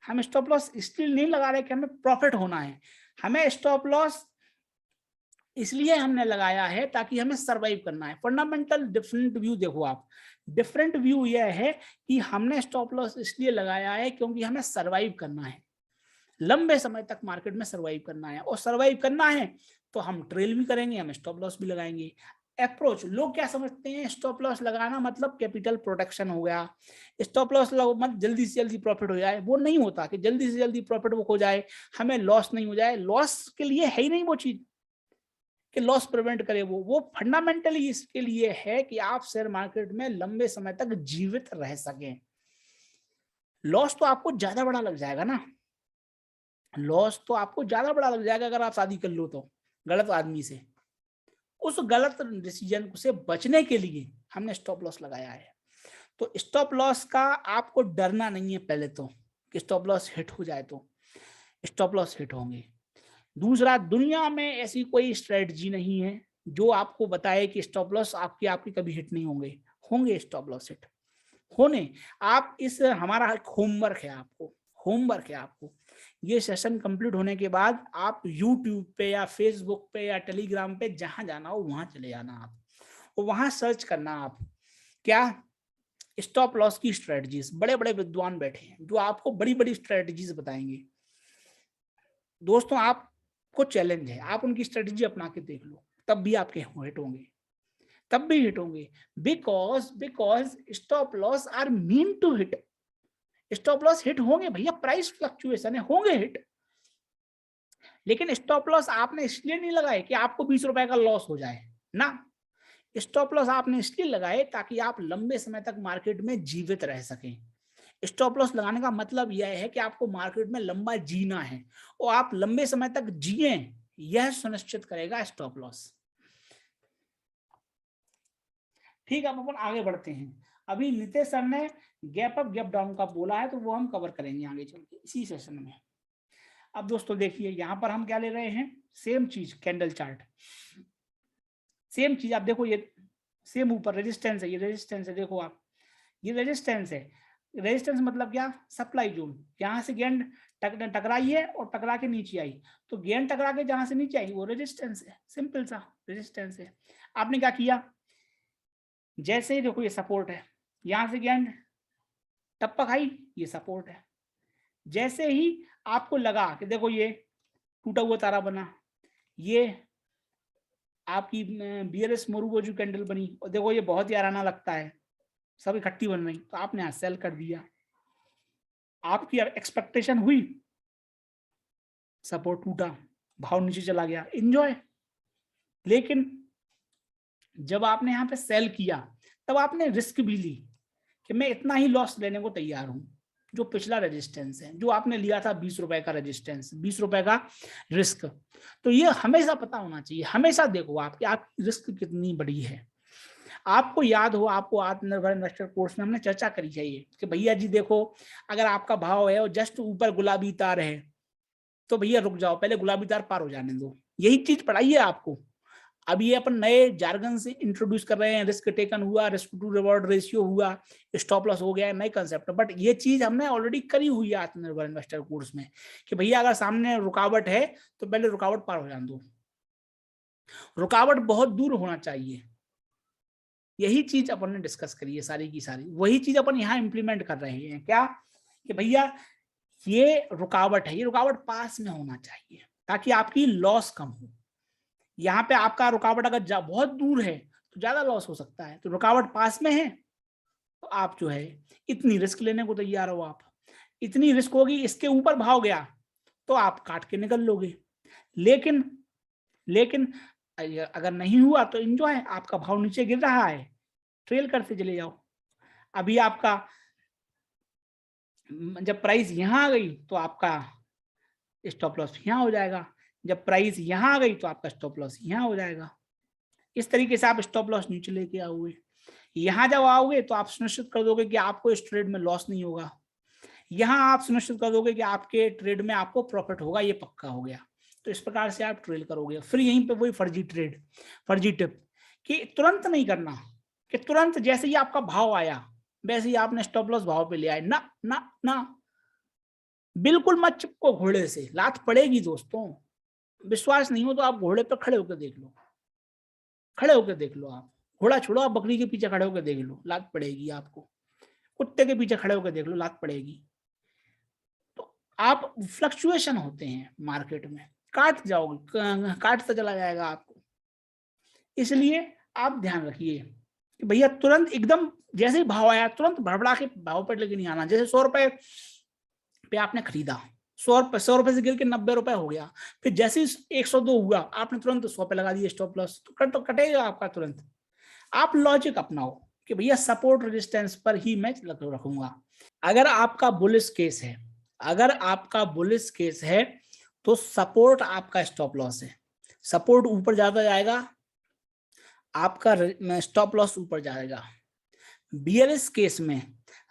हम स्टॉप लॉस इसलिए नहीं लगा रहे कि हमें प्रॉफिट होना है, हमें स्टॉप लॉस इसलिए हमने लगाया है ताकि हमें सरवाइव करना है। फंडामेंटल डिफरेंट व्यू देखो आप, डिफरेंट व्यू यह है कि हमने स्टॉप लॉस इसलिए लगाया है क्योंकि हमें सरवाइव करना है, लंबे समय तक मार्केट में सरवाइव करना है, और सरवाइव करना है तो हम ट्रेल भी करेंगे, हम स्टॉप लॉस भी लगाएंगे। अप्रोच, लोग क्या समझते हैं स्टॉप लॉस लगाना मतलब कैपिटल प्रोटेक्शन हो गया, स्टॉप लॉस मत जल्दी से जल्दी प्रॉफिट हो जाए। वो नहीं होता कि जल्दी से जल्दी प्रॉफिट हो जाए, हमें लॉस नहीं हो जाए। लॉस के लिए है ही नहीं वो चीज कि लॉस प्रिवेंट करे, वो फंडामेंटली इसके लिए है कि आप शेयर मार्केट में लंबे समय तक जीवित रह सकें। लॉस तो आपको ज्यादा बड़ा लग जाएगा ना, लॉस तो आपको ज्यादा बड़ा लग जाएगा अगर आप शादी कर लो तो गलत आदमी से। उस गलत डिसीजन से बचने के लिए हमने स्टॉप लॉस लगाया है। तो स्टॉप लॉस का आपको डरना नहीं है पहले तो, कि स्टॉप लॉस हिट हो जाए तो स्टॉप लॉस हिट होंगे। दूसरा, दुनिया में ऐसी कोई स्ट्रेटजी नहीं है जो आपको बताए कि स्टॉप लॉस आपके कभी हिट नहीं होंगे। होंगे स्टॉप लॉस हिट होने। आप इस, हमारा होमवर्क है आपको, होमवर्क है आपको, ये सेशन कंप्लीट होने के बाद आप YouTube पे या Facebook पे या टेलीग्राम पे जहां जाना हो वहां चले जाना आप, और वहां सर्च करना आप क्या, स्टॉप लॉस की स्ट्रेटजीज। बड़े बड़े विद्वान बैठे हैं जो आपको बड़ी बड़ी स्ट्रेटजीज बताएंगे। दोस्तों आपको चैलेंज है, आप उनकी स्ट्रेटजी अपना के देख लो, तब भी आपके हिट होंगे, तब भी हिट होंगे। Because stop loss are mean to hit. Stop loss hit होंगे भैया, प्राइस फ्लक्चुएशन है, होंगे हिट। लेकिन स्टॉप लॉस आपने इसलिए नहीं लगाए कि आपको 20 रुपए का लॉस हो जाए ना, स्टॉप लॉस आपने इसलिए लगाए ताकि आप लंबे समय तक मार्केट में जीवित रह सकें। स्टॉप लॉस लगाने का मतलब यह है कि आपको मार्केट में लंबा जीना है और आप लंबे समय तक जिए, यह सुनिश्चित करेगा स्टॉप लॉस। ठीक है, अब अपन आगे बढ़ते हैं। अभी नितेश सर ने गैप अप गैप डाउन का बोला है, तो वो हम कवर करेंगे आगे चल के इसी सेशन में। अब दोस्तों देखिए, यहां पर हम क्या ले रहे हैं, सेम चीज, कैंडल चार्ट, सेम चीज। आप देखो, ये सेम ऊपर रेजिस्टेंस है, ये रेजिस्टेंस है, देखो आप, ये रेजिस्टेंस है। रेजिस्टेंस मतलब क्या, सप्लाई जोन। यहां से गेंद टकराई है और टकरा के नीचे आई, तो गेंद टकरा के जहां से नीचे आई वो रेजिस्टेंस है, सिंपल सा रेजिस्टेंस है। आपने क्या किया, जैसे ही देखो ये सपोर्ट है, यहां से गेंद टप्पा खाई, ये सपोर्ट है। जैसे ही आपको लगा कि देखो ये टूटा हुआ तारा बना, ये आपकी बीआरएस मोरूबोजू कैंडल बनी, और देखो ये बहुत ही आराना लगता है, सब इकट्ठी बन रही, तो आपने यहां सेल कर दिया। आपकी एक्सपेक्टेशन हुई, सपोर्ट टूटा, भाव नीचे चला गया, एंजॉय। लेकिन जब आपने यहाँ पे सेल किया, तब आपने रिस्क भी ली कि मैं इतना ही लॉस लेने को तैयार हूं। जो पिछला रेजिस्टेंस है, जो आपने लिया था 20 रुपए का रेजिस्टेंस, 20 रुपए का रिस्क, तो ये हमेशा पता होना चाहिए। हमेशा देखो आपकी रिस्क कितनी बड़ी है। आपको याद हो, आपको आत्मनिर्भर इन्वेस्टर कोर्स में हमने चर्चा करी है ये, कि भैया जी देखो, अगर आपका भाव है और जस्ट ऊपर गुलाबी तार है, तो भैया रुक जाओ, पहले गुलाबी तार पार हो जाने दो। यही चीज पढ़ाई है आपको। अब ये अपन नए जार्गन से इंट्रोड्यूस कर रहे हैं, रिस्क टेकन हुआ, रिस्क टू रिवॉर्ड रेशियो हुआ, स्टॉप लॉस हो गया, नए कंसेप्ट। बट ये चीज हमने ऑलरेडी करी हुई है आत्मनिर्भर इन्वेस्टर कोर्स में, कि भैया अगर सामने रुकावट है तो पहले रुकावट पार हो जाने दो। रुकावट बहुत दूर होना चाहिए। यही चीज अपन ने डिस्कस करी है सारी की सारी, वही चीज अपन यहाँ इंप्लीमेंट कर रहे हैं। क्या कि भैया ये रुकावट है, ये रुकावट पास में होना चाहिए ताकि आपकी लॉस कम हो। यहाँ पे आपका रुकावट अगर बहुत दूर है तो ज्यादा लॉस हो सकता है, तो रुकावट पास में है तो आप जो है इतनी रिस्क लेने को तैयार हो। आप इतनी रिस्क होगी, इसके ऊपर भाव गया तो आप काट के निकल लोगे। लेकिन लेकिन अगर नहीं हुआ तो एंजॉय, आपका भाव नीचे गिर रहा है, ट्रेल करते चले जाओ। अभी आपका जब प्राइस यहां आ गई तो आपका स्टॉप लॉस यहां हो जाएगा, जब प्राइस यहां आ गई तो आपका स्टॉप लॉस यहां हो जाएगा। इस तरीके से आप स्टॉप लॉस नीचे लेके आओगे। यहां जब आओगे तो आप सुनिश्चित कर दोगे कि आपको इस ट्रेड में लॉस नहीं होगा। यहां आप सुनिश्चित कर दोगे कि आपके ट्रेड में आपको प्रॉफिट होगा, ये पक्का हो गया। तो इस प्रकार से आप ट्रेड करोगे। फिर यहीं पे वही फर्जी ट्रेड, फर्जी टिप, कि तुरंत नहीं करना, कि तुरंत जैसे ही आपका भाव आया वैसे ही आपने स्टॉप लॉस भाव पे ले आए। ना ना ना, बिल्कुल मत चिपको घोड़े से, लात पड़ेगी दोस्तों। विश्वास नहीं हो तो आप घोड़े पर खड़े होकर देख लो, खड़े होकर देख लो। आप घोड़ा छोड़ो, आप बकरी के पीछे खड़े होकर देख लो, लात पड़ेगी आपको। कुत्ते के पीछे खड़े होकर देख लो, लात पड़ेगी। तो आप फ्लक्चुएशन होते हैं मार्केट में, काट जाओगे, काटता चला जाएगा आपको। इसलिए आप ध्यान रखिए कि भैया तुरंत एकदम जैसे ही भाव आया तुरंत भड़बड़ा के भाव पर लेके नहीं आना। जैसे 100 रुपए पे आपने खरीदा, 100 रुपए से गिर के 90 रुपए हो गया, फिर जैसे ही 102 हुआ आपने तुरंत 100 पे लगा दिया स्टॉप लॉस, तो कटेगा आपका तुरंत। आप लॉजिक अपनाओ कि भैया सपोर्ट रेजिस्टेंस पर ही मैं रखूंगा। अगर आपका बुलिश केस है, अगर आपका बुलिश केस है तो सपोर्ट आपका स्टॉप लॉस है। सपोर्ट ऊपर जाता जाएगा, आपका स्टॉप लॉस ऊपर जाएगा। बियरिश केस में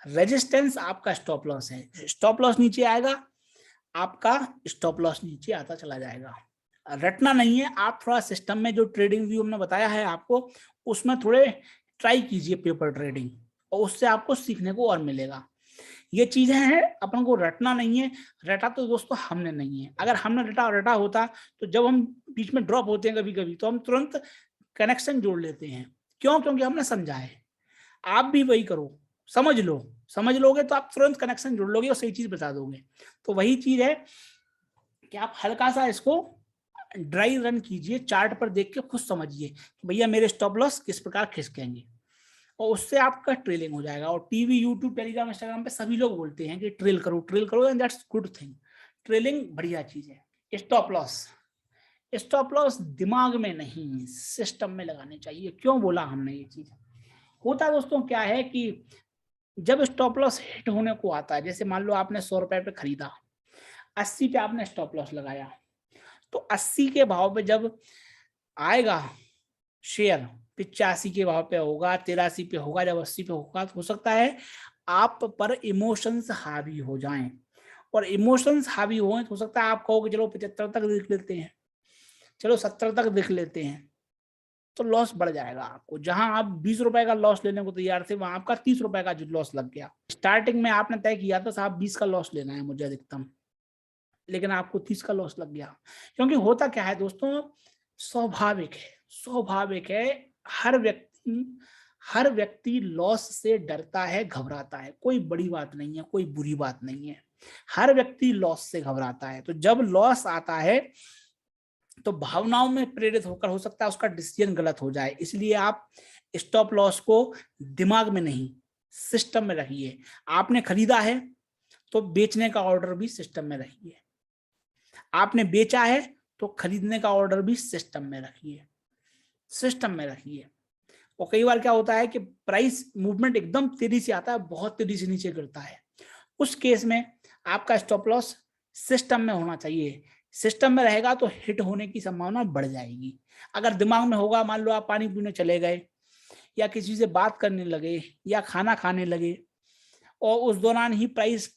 रेजिस्टेंस आपका स्टॉप लॉस है। स्टॉप लॉस नीचे आएगा, आपका स्टॉप लॉस नीचे आता चला जाएगा। रटना नहीं है, आप थोड़ा सिस्टम में जो ट्रेडिंग व्यू हमने बताया है आपको, उसमें थोड़े ट्राई कीजिए पेपर ट्रेडिंग, और उससे आपको सीखने को और मिलेगा। ये चीजें हैं, अपन को रटना नहीं है। रटा तो दोस्तों हमने नहीं है। अगर हमने रटा होता तो जब हम बीच में ड्रॉप होते हैं कभी कभी, तो हम तुरंत कनेक्शन जोड़ लेते हैं। क्यों? क्योंकि हमने समझा है। आप भी वही करो, समझ लो, समझ लोगे तो आप तुरंत कनेक्शन जोड़ लोगे और सही चीज बता दोगे। तो वही चीज है कि आप हल्का सा इसको ड्राई रन कीजिए, चार्ट पर देख के खुद समझिए भैया मेरे स्टॉप लॉस किस प्रकार खिसकेंगे, और उससे आपका ट्रेलिंग हो जाएगा। और टीवी, यूट्यूब, टेलीग्राम, इंस्टाग्राम पे सभी लोग बोलते हैं कि ट्रेल करो, ट्रेल करो, and that's good thing. Trailing बढ़िया चीज है। स्टॉप लॉस, स्टॉप लॉस दिमाग में नहीं सिस्टम में लगाने चाहिए। क्यों बोला हमने ये चीज? होता दोस्तों क्या है कि जब स्टॉप लॉस हिट होने को आता है, जैसे मान लो आपने 100 रुपए पे खरीदा, 80 पे आपने स्टॉप लॉस लगाया, तो 80 के भाव पे जब आएगा शेयर, 85 के भाव पे होगा, 83 पे होगा, जब 80 पे होगा, तो हो सकता है आप पर इमोशंस हावी हो जाएं, और इमोशंस हावी हो तो हो सकता है आप कहोगे चलो 75 तक देख लेते हैं, चलो 70 तक देख लेते हैं, तो लॉस बढ़ जाएगा आपको। जहां आप 20 रुपए का लॉस लेने को तैयार थे, वहां आपका 30 रुपए का जो लॉस लग गया। स्टार्टिंग में आपने तय किया था साहब 20 का लॉस लेना है मुझे अधिकतम, लेकिन आपको 30 का लॉस लग गया। क्योंकि होता क्या है दोस्तों, स्वाभाविक है, स्वाभाविक है, हर व्यक्ति लॉस से डरता है, घबराता है। कोई बड़ी बात नहीं है, कोई बुरी बात नहीं है, हर व्यक्ति लॉस से घबराता है। तो जब लॉस आता है तो भावनाओं में प्रेरित होकर हो सकता है उसका डिसीजन गलत हो जाए, इसलिए आप स्टॉप लॉस को दिमाग में नहीं सिस्टम में रखिए। आपने खरीदा है तो बेचने का ऑर्डर भी सिस्टम में रखिए, आपने बेचा है तो खरीदने का ऑर्डर भी सिस्टम में रखिए, सिस्टम में रखिए। और कई बार क्या होता है कि प्राइस मूवमेंट एकदम तेजी से आता है, बहुत तेजी से नीचे गिरता है, उस केस में आपका स्टॉप लॉस सिस्टम में होना चाहिए। सिस्टम में रहेगा तो हिट होने की संभावना बढ़ जाएगी। अगर दिमाग में होगा, मान लो आप पानी पीने चले गए या किसी से बात करने लगे या खाना खाने लगे और उस दौरान ही प्राइस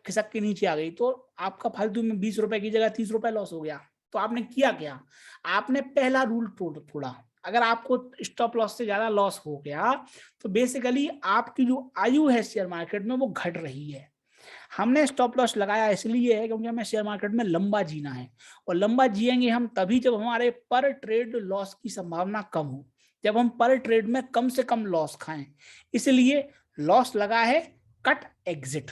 खिसक के नीचे आ गई, तो आपका फालतू में 20 रुपए की जगह 30 रुपए लॉस हो गया। तो आपने किया क्या? आपने पहला रूल तोड़ा। अगर आपको स्टॉप लॉस से ज्यादा लॉस हो गया तो बेसिकली आपकी जो आयु है शेयर मार्केट में वो घट रही है। हमने स्टॉप लॉस लगाया इसलिए है क्योंकि हमें शेयर मार्केट में लंबा जीना है, और लंबा जिएंगे हम तभी जब हमारे पर ट्रेड लॉस की संभावना कम हो, जब हम पर ट्रेड में कम से कम लॉस खाएं। इसलिए लॉस लगा है, कट एग्जिट।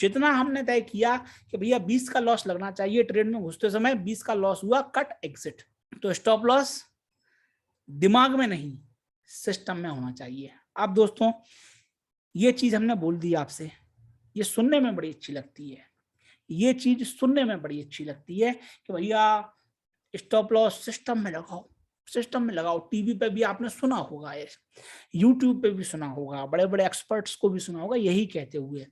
जितना हमने तय किया कि भैया 20 का लॉस लगना चाहिए ट्रेड में घुसते समय, 20 का लॉस हुआ, कट एग्जिट। तो स्टॉप लॉस दिमाग में नहीं सिस्टम में होना चाहिए। अब दोस्तों ये चीज हमने बोल दी आपसे, ये सुनने में बड़ी अच्छी लगती है, ये चीज सुनने में बड़ी अच्छी लगती है कि भैया स्टॉप लॉस सिस्टम में लगाओ, सिस्टम में लगाओ। टीवी पे भी आपने सुना होगा, यूट्यूब पे भी सुना होगा, बड़े बड़े एक्सपर्ट्स को भी सुना होगा यही कहते हुए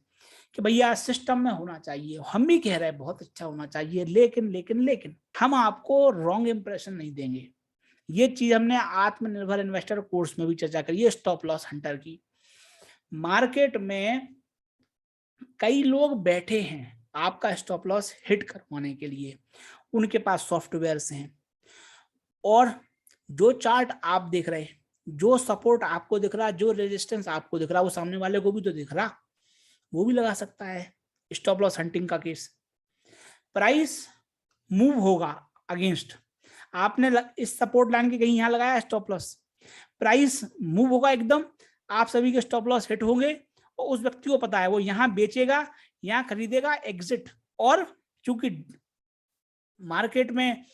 कि भैया सिस्टम में होना चाहिए। हम भी कह रहे हैं बहुत अच्छा होना चाहिए, लेकिन लेकिन लेकिन हम आपको रॉन्ग इंप्रेशन नहीं देंगे। ये चीज हमने आत्मनिर्भर इन्वेस्टर कोर्स में भी चर्चा करी है, स्टॉप लॉस हंटर की। मार्केट में कई लोग बैठे हैं आपका स्टॉप लॉस हिट करवाने के लिए, उनके पास सॉफ्टवेयर्स हैं, और जो चार्ट आप देख रहे हैं, जो सपोर्ट आपको दिख रहा, जो रेजिस्टेंस आपको दिख रहा, वो सामने वाले को भी तो दिख रहा, वो भी लगा सकता है स्टॉप लॉस हंटिंग का केस। प्राइस मूव होगा अगेंस्ट, आपने इस सपोर्ट लाइन के कहीं यहां लगाया स्टॉप लॉस, प्राइस मूव होगा एकदम, आप सभी के स्टॉप लॉस हिट होंगे, और उस व्यक्ति को पता है वो यहां बेचेगा, यहां खरीदेगा, एग्जिट। और चूंकि मार्केट में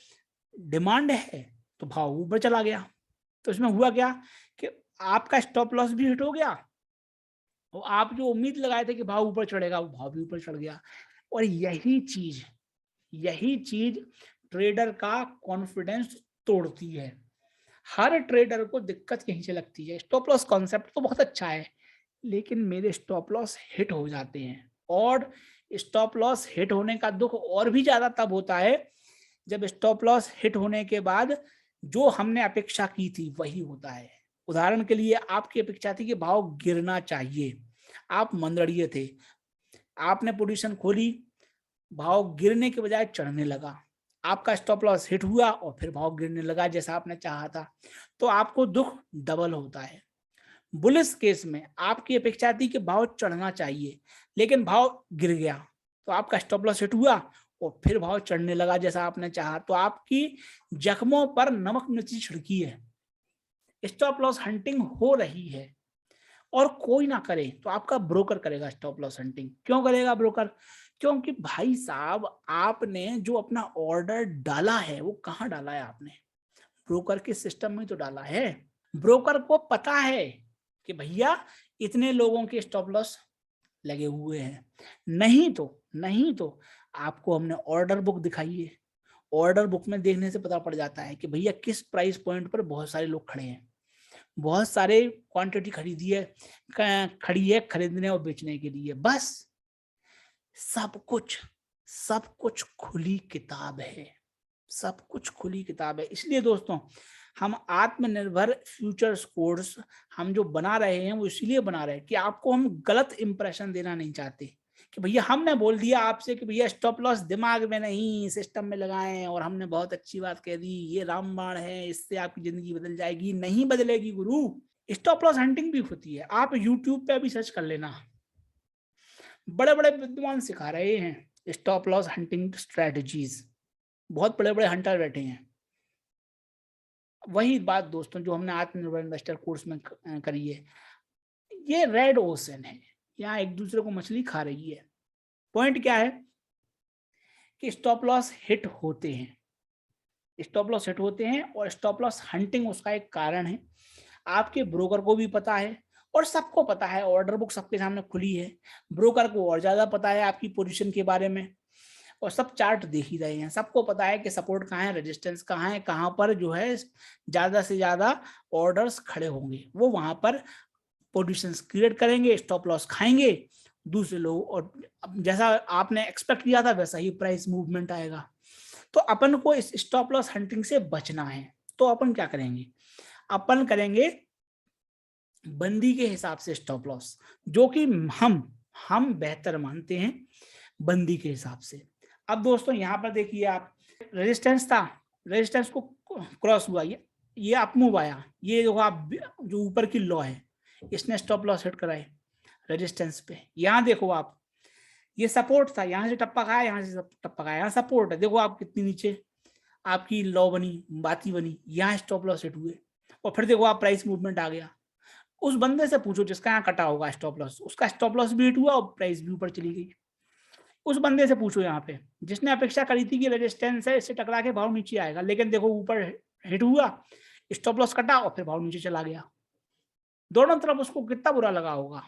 डिमांड है तो भाव ऊपर चला गया, तो इसमें हुआ क्या कि आपका स्टॉप लॉस भी हिट हो गया, और आप जो उम्मीद लगाए थे कि भाव ऊपर चढ़ेगा वो भाव भी ऊपर चढ़ गया। और यही चीज ट्रेडर का कॉन्फिडेंस तोड़ती है। हर ट्रेडर को दिक्कत यहीं से लगती है। स्टॉप लॉस कॉन्सेप्ट तो बहुत अच्छा है, लेकिन मेरे स्टॉप लॉस हिट हो जाते हैं, और स्टॉप लॉस हिट होने का दुख और भी ज्यादा तब होता है जब स्टॉप लॉस हिट होने के बाद जो हमने अपेक्षा की थी वही होता है। उदाहरण के लिए आपकी अपेक्षा थी कि भाव गिरना चाहिए, आप मंदड़िए थे, आपने पोजीशन खोली, भाव गिरने के बजाय चढ़ने लगा, आपका स्टॉप लॉस हिट हुआ और फिर भाव गिरने लगा जैसा आपने चाहा था, तो आपको दुख डबल होता है। बुलिश केस में आपकी अपेक्षा थी कि भाव चढ़ना चाहिए, लेकिन भाव गिर गया, तो आपका स्टॉप लॉस हिट हुआ और फिर भाव चढ़ने लगा जैसा आपने चाहा, तो आपकी जख्मों पर नमक मिर्ची छिड़की है। स्टॉप लॉस हंटिंग हो रही है, और कोई ना करे तो आपका ब्रोकर करेगा स्टॉप लॉस हंटिंग। क्यों करेगा ब्रोकर? क्योंकि भाई साहब आपने जो अपना ऑर्डर डाला है वो कहाँ डाला है? आपने ब्रोकर के सिस्टम में तो डाला है। ब्रोकर को पता है कि भैया इतने लोगों के स्टॉप लॉस लगे हुए हैं, नहीं तो आपको हमने ऑर्डर बुक दिखाई है, ऑर्डर बुक में देखने से पता पड़ जाता है कि भैया किस प्राइस पॉइंट पर बहुत सारे लोग खड़े हैं, बहुत सारे क्वांटिटी खरीदी है, खड़ी है खरीदने और बेचने के लिए। बस सब कुछ खुली किताब है, सब कुछ खुली किताब है। इसलिए दोस्तों हम आत्मनिर्भर फ्यूचर्स कोर्स हम जो बना रहे हैं वो इसलिए बना रहे हैं कि आपको हम गलत इंप्रेशन देना नहीं चाहते कि भैया हमने बोल दिया आपसे कि भैया स्टॉप लॉस दिमाग में नहीं सिस्टम में लगाएं और हमने बहुत अच्छी बात कह दी, ये रामबाण है, इससे आपकी जिंदगी बदल जाएगी। नहीं बदलेगी गुरु। स्टॉप लॉस हंटिंग भी होती है, आप यूट्यूब पे भी सर्च कर लेना, बड़े बड़े विद्वान सिखा रहे हैं स्टॉप लॉस हंटिंग स्ट्रेटजीज, बहुत बड़े बड़े हंटर बैठे हैं। वही बात दोस्तों जो हमने आत्मनिर्भर इन्वेस्टर कोर्स में करी है, ये रेड ओशन है, यहाँ एक दूसरे को मछली खा रही है। पॉइंट क्या है कि स्टॉप लॉस हिट होते हैं, स्टॉप लॉस हिट होते हैं और स्टॉप लॉस हंटिंग उसका एक कारण है। आपके ब्रोकर को भी पता है और सबको पता है, ऑर्डर बुक सबके सामने खुली है, ब्रोकर को और ज्यादा पता है आपकी पोजीशन के बारे में, और सब चार्ट देख ही रहे हैं, सबको पता है कि सपोर्ट कहाँ है, रेजिस्टेंस कहाँ है, कहाँ पर जो है ज्यादा से ज्यादा ऑर्डर्स खड़े होंगे, वो वहां पर पोजीशंस क्रिएट करेंगे, स्टॉप लॉस खाएंगे दूसरे लोग, और जैसा आपने एक्सपेक्ट किया था वैसा ही प्राइस मूवमेंट आएगा। तो अपन को इस स्टॉप लॉस हंटिंग से बचना है, तो अपन क्या करेंगे, अपन करेंगे बंदी के हिसाब से स्टॉप लॉस, जो कि हम बेहतर मानते हैं बंदी के हिसाब से। अब दोस्तों यहाँ पर देखिए आप, रेजिस्टेंस था, रेजिस्टेंस को क्रॉस हुआ, ये अप मूव आया, ये जो आप जो ऊपर की लॉ है इसने स्टॉप लॉस हिट कराए रेजिस्टेंस पे। यहाँ देखो आप, ये सपोर्ट था, यहाँ से टप्पा खाया, यहाँ से टप्पा खाया, यहाँ सपोर्ट है, देखो आप कितनी नीचे आपकी लॉ बनी, बाती बनी, यहाँ स्टॉप लॉस हिट हुए, और फिर देखो आप प्राइस मूवमेंट आ गया। उस बंदे से पूछो जिसका यहाँ कटा होगा स्टॉप लॉस, उसका स्टॉप लॉस भी हिट हुआ और प्राइस भी ऊपर चली गई। उस बंदे से पूछो यहाँ पे जिसने अपेक्षा करी थी कि रेजिस्टेंस है इससे टकरा के भाव नीचे आएगा, लेकिन देखो ऊपर हिट हुआ, स्टॉप लॉस कटा और फिर भाव नीचे चला गया। दोनों तरफ उसको कितना बुरा लगा होगा,